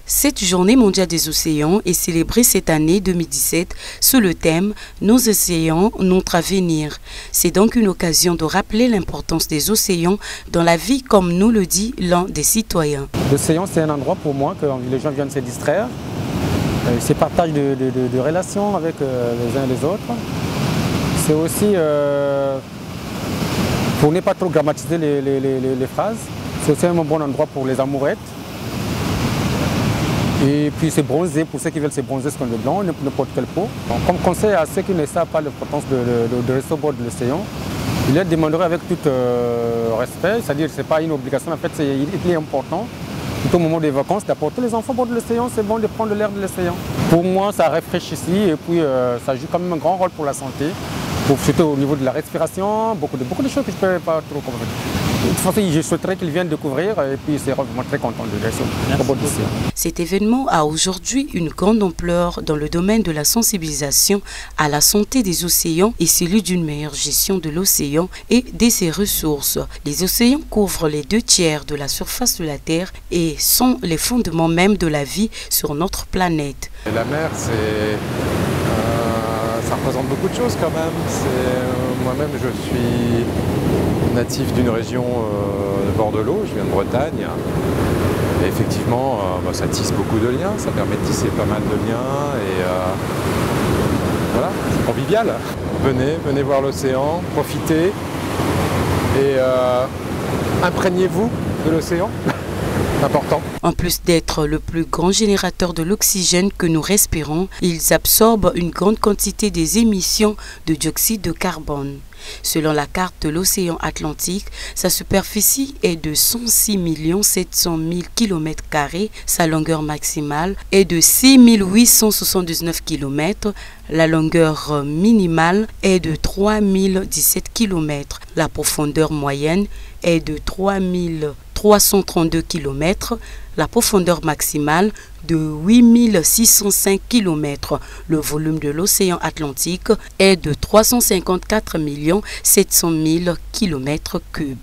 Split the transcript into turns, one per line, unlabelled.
Cette journée mondiale des océans est célébrée cette année 2017 sous le thème « Nos océans, notre avenir ». C'est donc une occasion de rappeler l'importance des océans dans la vie comme nous le dit l'un des citoyens.
L'océan, c'est un endroit pour moi que les gens viennent se distraire. C'est partage de relations avec les uns et les autres. C'est aussi, pour ne pas trop grammatiser les phrases, c'est aussi un bon endroit pour les amourettes. Et puis c'est bronzer, pour ceux qui veulent se bronzer sur le blanc, n'importe quelle peau. Comme conseil à ceux qui ne savent pas l'importance de rester au bord de l'océan, il leur demanderait avec tout respect, c'est-à-dire que ce n'est pas une obligation, en fait il est important, tout au moment des vacances, d'apporter les enfants au bord de l'océan, c'est bon de prendre l'air de l'océan. Pour moi, ça rafraîchit ici et puis ça joue quand même un grand rôle pour la santé, surtout au niveau de la respiration, beaucoup de choses que je ne peux pas trop comprendre. De toute façon, je souhaiterais qu'ils viennent découvrir et puis c'est vraiment très content de rester au bord de l'océan.
Cet événement a aujourd'hui une grande ampleur dans le domaine de la sensibilisation à la santé des océans et celui d'une meilleure gestion de l'océan et de ses ressources. Les océans couvrent les 2/3 de la surface de la Terre et sont les fondements même de la vie sur notre planète.
Et la mer, ça représente beaucoup de choses quand même. Moi-même, je suis natif d'une région de bord de l'eau, je viens de Bretagne. Et effectivement, ça tisse beaucoup de liens, ça permet de tisser pas mal de liens et voilà, c'est convivial. Venez voir l'océan, profitez et imprégnez-vous de l'océan. Important.
En plus d'être le plus grand générateur de l'oxygène que nous respirons, ils absorbent une grande quantité des émissions de dioxyde de carbone. Selon la carte de l'océan Atlantique, sa superficie est de 106 700 000 km², sa longueur maximale est de 6 879 km, la longueur minimale est de 3 017 km, la profondeur moyenne est de 3 332 km, la profondeur maximale de 8 605 km. Le volume de l'océan Atlantique est de 354 700 000 km3.